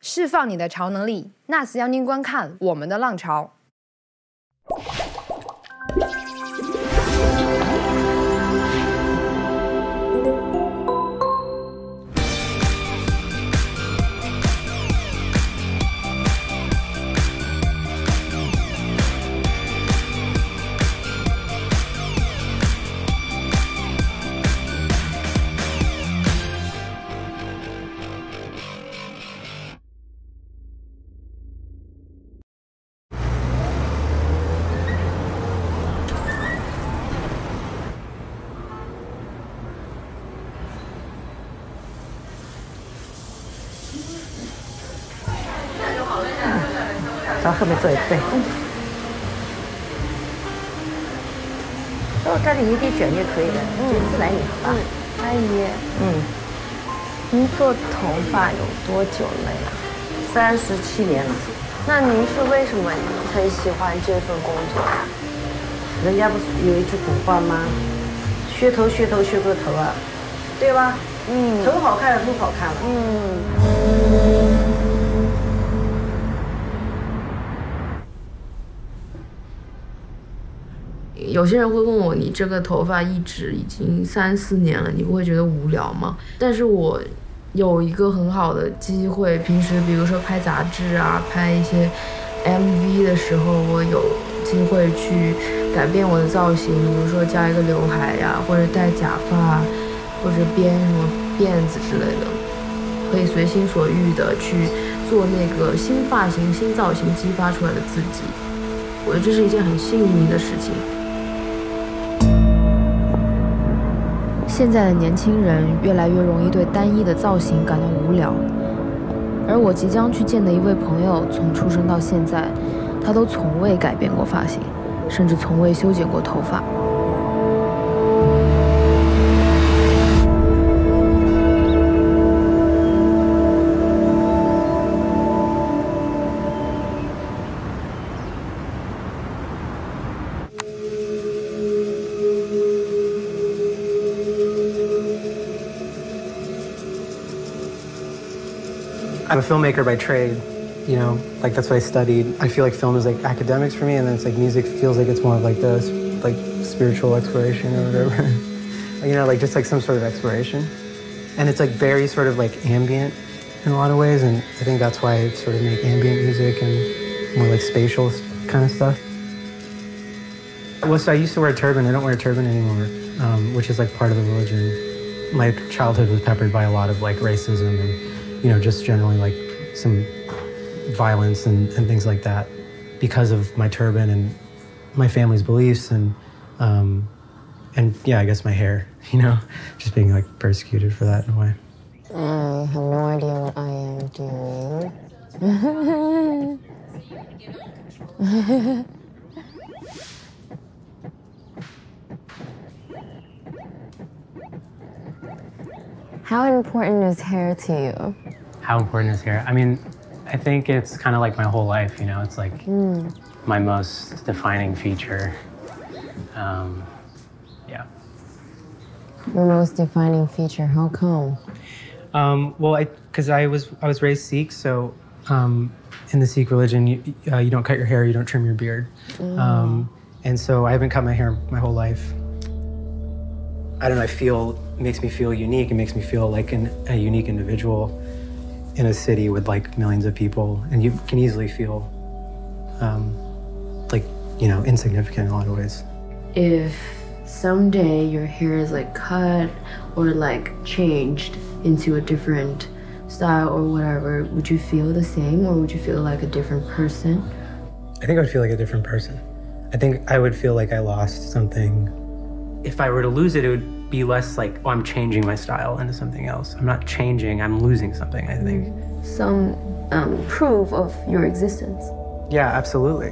释放你的超能力，那是邀您观看我们的浪潮。到后面坐一对。我这里一滴卷就可以了，就自来米，好吧？阿姨，您做头发有多久了呀？37年了。那您是为什么很喜欢这份工作呀？人家不是有一句古话吗？噱头噱头噱过头啊，对吧？头好看了，路好看了。有些人会问我，你这个头发一直已经3、4年了，你不会觉得无聊吗？但是我有一个很好的机会，平时比如说拍杂志啊，拍一些 MV 的时候，我有机会去改变我的造型，比如说加一个刘海呀，或者戴假发，或者编什么辫子之类的，可以随心所欲的去做那个新发型、新造型激发出来的自己。我觉得这是一件很幸运的事情。现在的年轻人越来越容易对单一的造型感到无聊，而我即将去见的一位朋友，从出生到现在，他都从未改变过发型，甚至从未修剪过头发。I'm a filmmaker by trade, you know, like that's what I studied. I feel like film is like academics for me, and then it's like music feels like it's more of like this, like spiritual exploration or whatever. You know, like just like some sort of exploration. And it's like very sort of like ambient in a lot of ways, and I think that's why I sort of make ambient music and more like spatial kind of stuff. Well, so I used to wear a turban. I don't wear a turban anymore, which is like part of the religion. My childhood was peppered by a lot of like racism and, you know, just generally like some violence and things like that because of my turban and my family's beliefs and yeah, I guess my hair, you know, just being like persecuted for that in a way. I have no idea what I am doing. How important is hair to you? How important is hair? I mean, I think it's kind of like my whole life, you know, it's like my most defining feature. Yeah. Your most defining feature, how come? Well, because I was raised Sikh, so in the Sikh religion, you don't cut your hair, you don't trim your beard. And so I haven't cut my hair my whole life. I don't know, it makes me feel unique. It makes me feel like a unique individual in a city with like millions of people. And you can easily feel like, you know, insignificant in a lot of ways. If someday your hair is like cut or like changed into a different style or whatever, would you feel the same or would you feel like a different person? I think I would feel like a different person. I think I would feel like I lost something. If I were to lose it, it would be less like, oh, I'm changing my style into something else. I'm not changing, I'm losing something, I think. Some proof of your existence. Yeah, absolutely.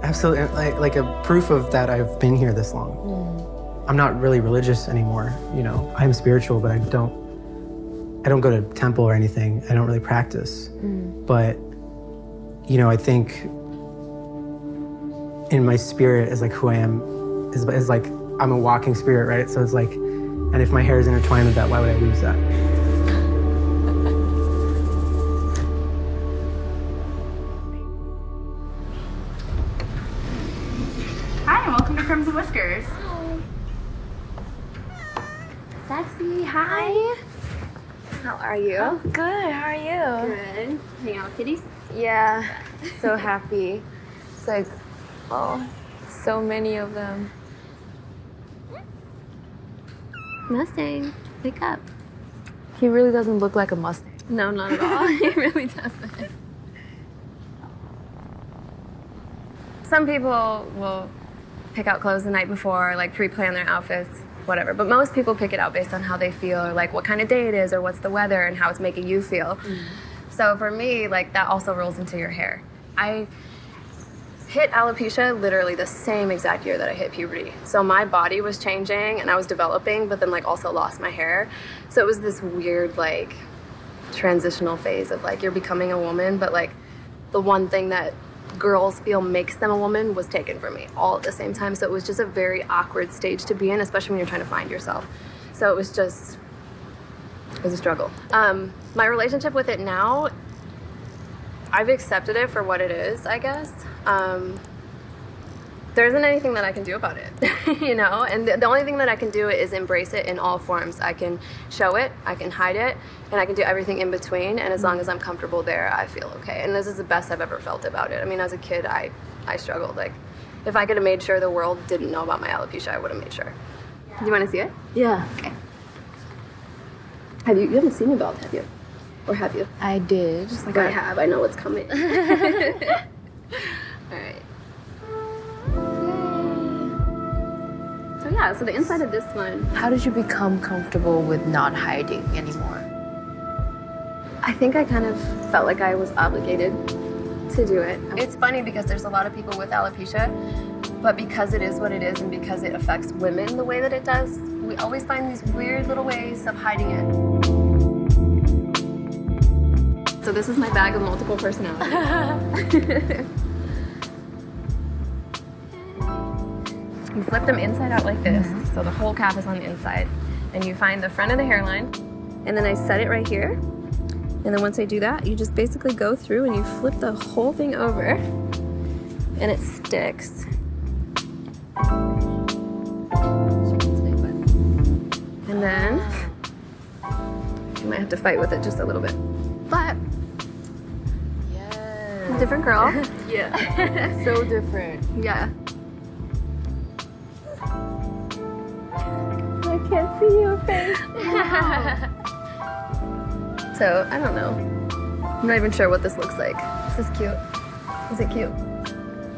Absolutely, like a proof of that I've been here this long. I'm not really religious anymore, you know. I'm spiritual, but I don't go to temple or anything. I don't really practice. But, you know, I think in my spirit is like who I am, is like, I'm a walking spirit, right? So it's like, and if my hair is intertwined with that, why would I lose that? trims the whiskers. Sexy, hi. How are you? Oh, good. How are you? Good. Hang out with kitties? Yeah, so happy. It's like, oh, so many of them. Mustang, pick up. He really doesn't look like a Mustang. No, not at all. He really doesn't. Some people will pick out clothes the night before, like pre-plan their outfits, whatever. But most people pick it out based on how they feel, or like what kind of day it is, or what's the weather, and how it's making you feel. So for me, like that also rolls into your hair. I hit alopecia literally the same exact year that I hit puberty. So my body was changing and I was developing, but then like also lost my hair. So it was this weird like transitional phase of like you're becoming a woman, but like the one thing that girls feel makes them a woman was taken from me all at the same time. So it was just a very awkward stage to be in, especially when you're trying to find yourself. So it was a struggle. My relationship with it now, I've accepted it for what it is, I guess. There isn't anything that I can do about it, you know? And the only thing that I can do is embrace it in all forms. I can show it, I can hide it, and I can do everything in between. And as long as I'm comfortable there, I feel okay. And this is the best I've ever felt about it. I mean, as a kid, I struggled. Like, if I could have made sure the world didn't know about my alopecia, I would have made sure. Do you want to see it? Yeah. Okay. You haven't seen me bald, have you? Or have you? I did. Just like I have. I know what's coming. All right. So yeah, so the inside of this one, How did you become comfortable with not hiding anymore? I think I kind of felt like I was obligated to do it. It's funny because there's a lot of people with alopecia, but because it is what it is and because it affects women the way that it does, we always find these weird little ways of hiding it. So this is my bag of multiple personalities. You flip them inside out like this, so the whole cap is on the inside. And you find the front of the hairline, and then I set it right here. And then once I do that, you just basically go through and you flip the whole thing over, and it sticks. And then, you might have to fight with it just a little bit. But, Yes. different girl. Yeah. So different. Yeah. I can't see your face. So, I don't know. I'm not even sure what this looks like. Is this cute? Is it cute?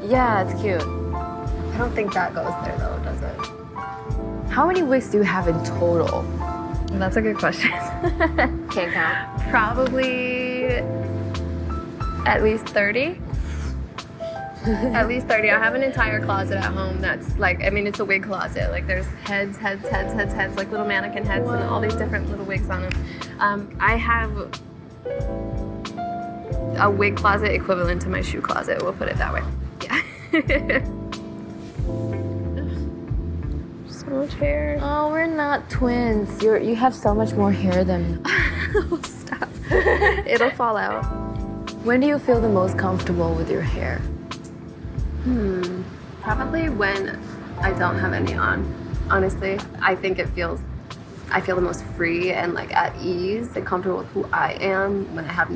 Yeah, it's cute. I don't think that goes there though, does it? How many wigs do you have in total? That's a good question. Can't count. Probably at least 30. At least 30. I have an entire closet at home that's like, I mean, it's a wig closet. Like there's heads, like little mannequin heads and all these different little wigs on them. I have a wig closet equivalent to my shoe closet. We'll put it that way. Yeah. So much hair. Oh, we're not twins. You have so much more hair than me. Oh, stop. It'll fall out. When do you feel the most comfortable with your hair? Probably when I don't have any on. Honestly, I think I feel the most free and like at ease and comfortable with who I am when I have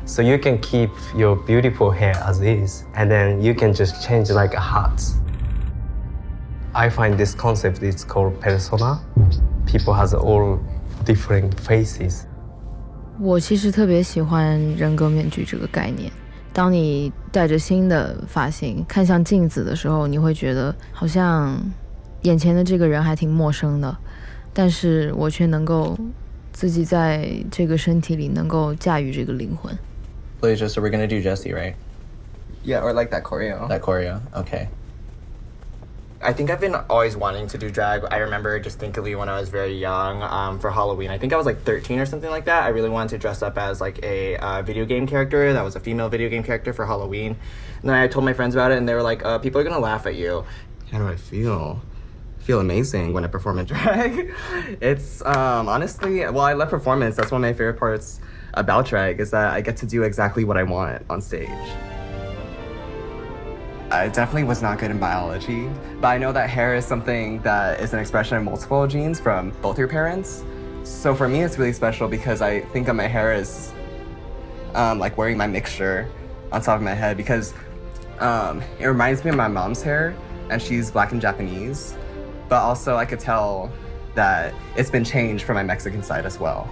So you can keep your beautiful hair as is, and then you can just change like a hat. I find this concept is called persona. People has all different faces. 我其实特别喜欢人格面具这个概念。当你带着新的发型看向镜子的时候，你会觉得好像眼前的这个人还挺陌生的，但是我却能够自己在这个身体里能够驾驭这个灵魂。So we're gonna do Jessie, right? Yeah, or like that choreo. That choreo, okay. I think I've been always wanting to do drag. I remember distinctly when I was very young, for Halloween. I think I was like 13 or something like that. I really wanted to dress up as like a video game character that was a female video game character for Halloween. And then I told my friends about it, and they were like, people are gonna laugh at you. How do I feel? I feel amazing when I perform in drag. It's honestly, well, I love performance. That's one of my favorite parts about drag, is that I get to do exactly what I want on stage. I definitely was not good in biology, but I know that hair is something that is an expression of multiple genes from both your parents. So for me, it's really special because I think of my hair as like wearing my mixture on top of my head, because it reminds me of my mom's hair, and she's Black and Japanese, but also I could tell that it's been changed from my Mexican side as well.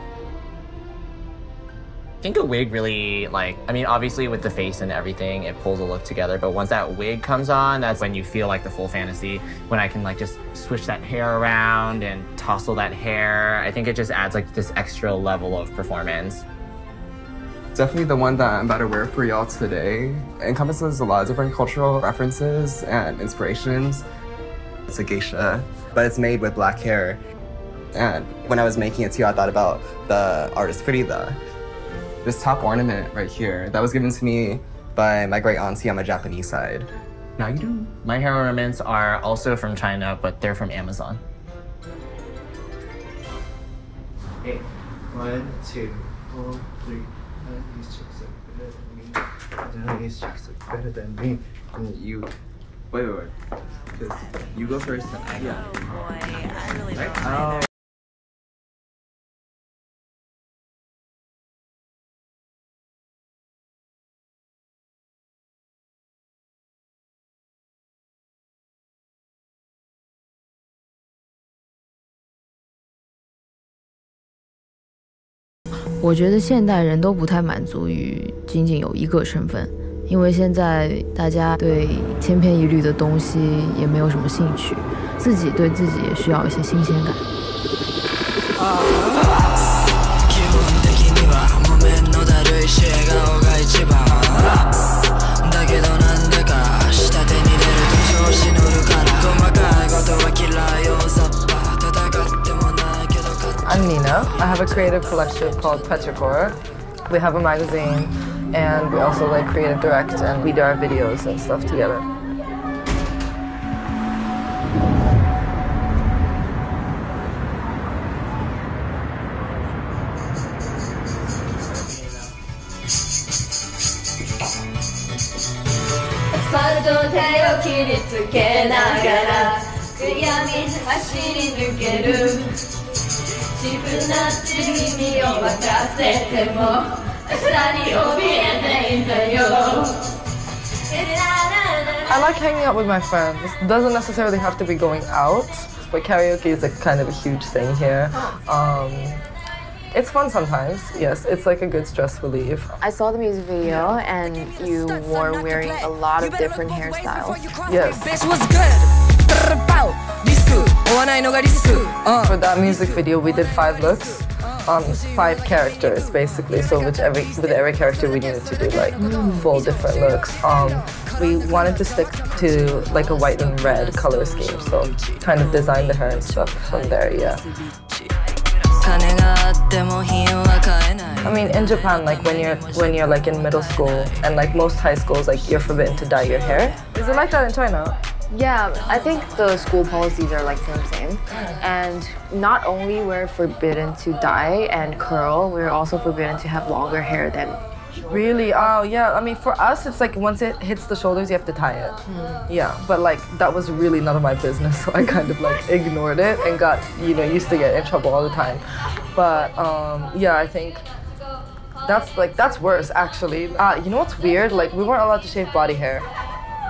I think a wig really, like, I mean, obviously with the face and everything, it pulls a look together, but once that wig comes on, that's when you feel like the full fantasy, when I can like just swish that hair around and tousle that hair. I think it just adds like this extra level of performance. Definitely the one that I'm about to wear for y'all today. It encompasses a lot of different cultural references and inspirations. It's a geisha, but it's made with black hair. And when I was making it too, I thought about the artist Frida. This top ornament right here, that was given to me by my great auntie on my Japanese side. Now you do. My hair ornaments are also from China, but they're from Amazon. Okay, 1, 2, 4, 3. He's just better than me. He's just better than me. And you. Wait. Because you go first and I go. Oh boy, I really don't Right? either.我觉得现代人都不太满足于仅仅有一个身份，因为现在大家对千篇一律的东西也没有什么兴趣，自己对自己也需要一些新鲜感。I'm Nina. I have a creative collective called Petrichor. We have a magazine, and we also like creative direct, and we do our videos and stuff together. I like hanging out with my friends. It doesn't necessarily have to be going out, but karaoke is like kind of a huge thing here. It's fun sometimes, yes. It's like a good stress relief. I saw the music video and you were wearing a lot of different hairstyles. Yes. For that music video, we did 5 looks on 5 characters, basically. So with every character, we needed to do like full different looks. We wanted to stick to like a white and red color scheme, so kind of designed the hair and stuff from there, yeah. I mean, in Japan, like when you're like in middle school and like most high schools, like you're forbidden to dye your hair. Is it like that in China? Yeah, I think the school policies are like same. And not only we're forbidden to dye and curl, we're also forbidden to have longer hair than. Really? Oh, yeah. I mean, for us, it's like once it hits the shoulders, you have to tie it. Yeah, but like that was really none of my business, so I kind of like ignored it and got, used to get in trouble all the time. But yeah, I think That's worse actually. You know what's weird? Like we weren't allowed to shave body hair.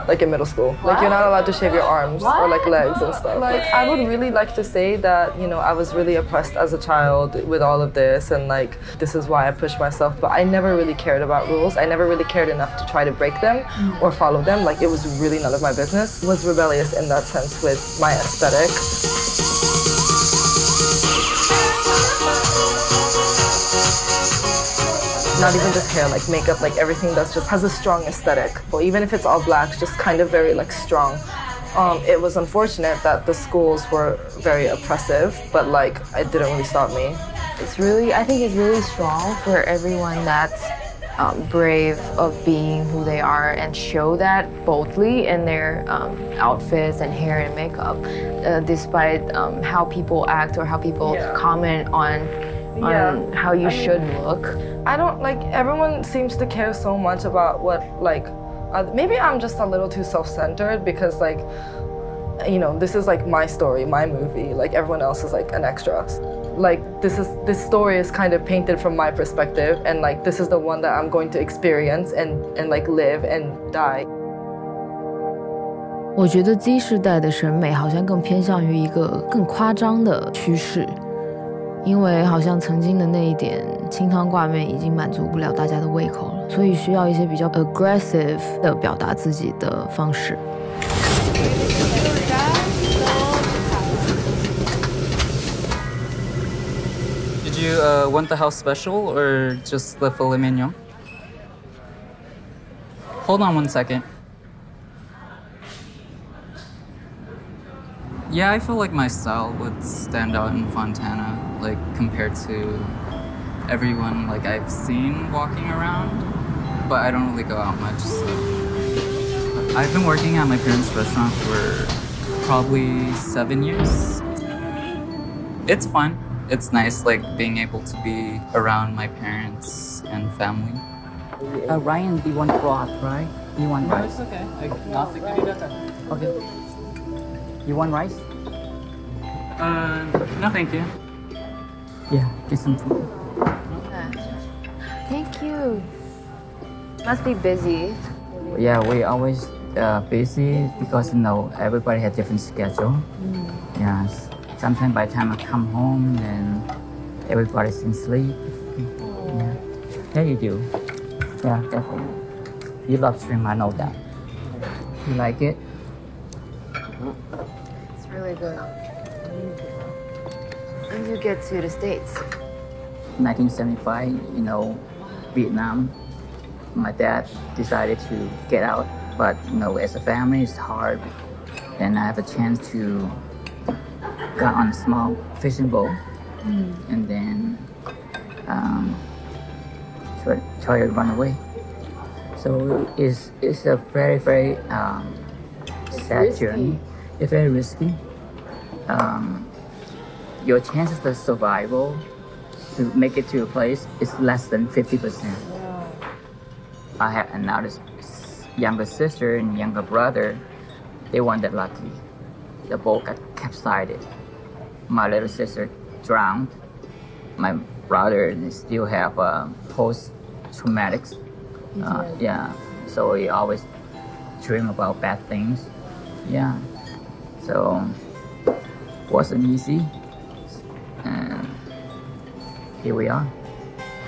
Like in middle school. Like you're not allowed to shave your arms or like legs and stuff. Like I would really like to say that, you know, I was really oppressed as a child with all of this and like this is why I pushed myself, but I never really cared about rules. I never really cared enough to try to break them or follow them. Like it was really none of my business. I was rebellious in that sense with my aesthetic. Not even just hair, like makeup, like everything that's just has a strong aesthetic. Well, even if it's all black, just kind of very like strong. It was unfortunate that the schools were very oppressive, but like it didn't really stop me. I think it's really strong for everyone that's brave of being who they are and show that boldly in their outfits and hair and makeup, despite how people act or how people comment on how you should look. I don't like, everyone seems to care so much about what like, maybe I'm just a little too self-centered because like, you know, this is like my story, my movie, like everyone else is like an extra. Like this story is kind of painted from my perspective and like this is the one that I'm going to experience and like live and die. 我觉得 Z 世代的审美好像更偏向于一个更夸张的趋势。因为好像曾经的那一点清汤挂面已经满足不了大家的胃口了，所以需要一些比较 aggressive 的表达自己的方式。Did you want the house special or just the filet mignon? Hold on one second. Yeah, I feel like my style would stand out in Fontana, like compared to everyone like I've seen walking around, but I don't really go out much, so. I've been working at my parents' restaurant for probably 7 years. It's fun. It's nice, like being able to be around my parents and family. Ryan, do you want broth, right? Do you want rice? No, it's okay. Okay. You want rice? No thank you. Yeah, get some food. Thank you. Must be busy. Yeah, we always busy because, you know, everybody has different schedule. Yes. Sometimes by the time I come home, then everybody's in sleep. Yeah. Yeah, you do. Yeah, definitely. You love shrimp, I know that. You like it? It's really good. When did you get to the States? 1975, you know, Vietnam. My dad decided to get out, but you know, as a family, it's hard. And I have a chance to go on a small fishing boat, and then try to run away. So it's a very, very sad journey. It's very risky. Your chances of survival to make it to a place is less than 50%. I have another younger sister and younger brother. They weren't that lucky. The boat got capsized. My little sister drowned. My brother still have post-traumatics. Yeah, so he always dream about bad things. Yeah, so wasn't easy. And here we are.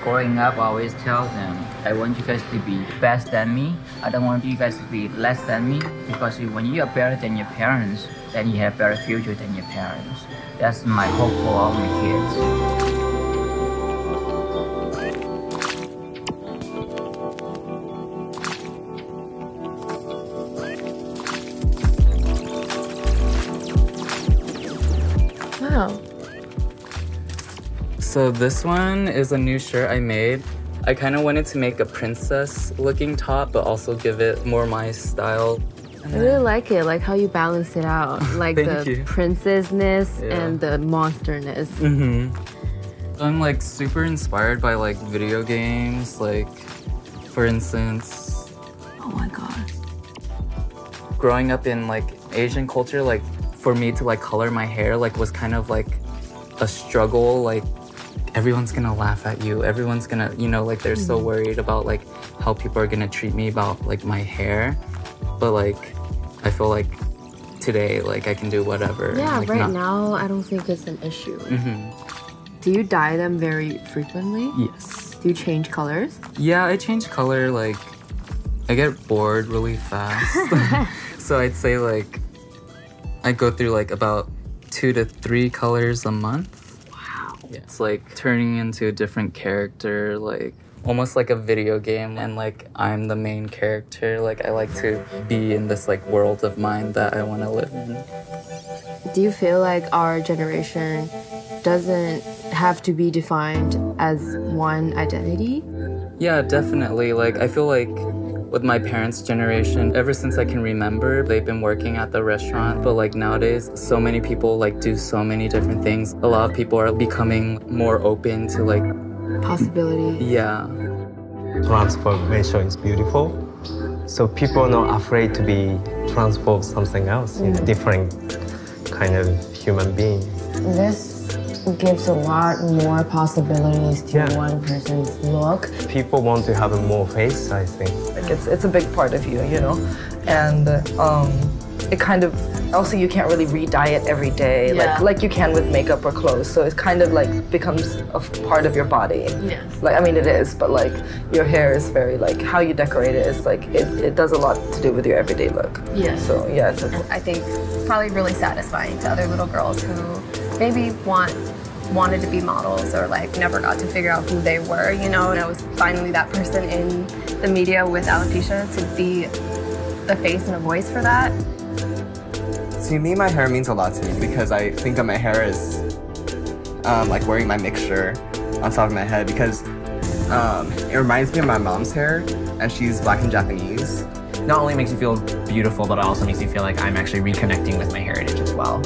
Growing up, I always tell them, I want you guys to be best than me. I don't want you guys to be less than me, because when you are better than your parents, then you have a better future than your parents. That's my hope for all my kids. Wow. So this one is a new shirt I made. I kind of wanted to make a princess looking top, but also give it more my style. I really like it, like how you balance it out. Like the princessness and the monsterness. I'm like super inspired by like video games, like for instance, oh my god. Growing up in like Asian culture, like for me to like color my hair like was kind of like a struggle, like everyone's gonna laugh at you. Everyone's gonna, you know, like they're so worried about like how people are gonna treat me about like my hair. But like, I feel like today, like I can do whatever. Yeah, like, right now I don't think it's an issue. Do you dye them very frequently? Yes. Do you change colors? Yeah, I change color, like, I get bored really fast. So I'd say like, I go through like about 2 to 3 colors a month. Wow. Yeah, it's like turning into a different character, like almost like a video game, and like I'm the main character. Like I like to be in this like world of mine that I want to live in. Do you feel like our generation doesn't have to be defined as one identity? Yeah, definitely. Like I feel like with my parents' generation, ever since I can remember, they've been working at the restaurant. But like nowadays, so many people like do so many different things. A lot of people are becoming more open to like possibility. Yeah. Transformation is beautiful. So people are not afraid to be transformed something else, you know, different kind of human being. This gives a lot more possibilities to one person's look. People want to have a more face, I think. Like it's a big part of you, you know, and it kind of also you can't really re-dye it every day like you can with makeup or clothes. So it kind of like becomes a part of your body. Yes. Like I mean it is, but like your hair is very like how you decorate it is like it does a lot to do with your everyday look. Yeah. So yeah, it's I think probably really satisfying to other little girls who maybe wanted to be models or like never got to figure out who they were, you know, and I was finally that person in the media with alopecia to be the face and a voice for that. To me, my hair means a lot to me because I think of my hair as like wearing my mixture on top of my head because it reminds me of my mom's hair, and she's Black and Japanese. Not only makes you feel beautiful, but it also makes you feel like I'm actually reconnecting with my heritage as well.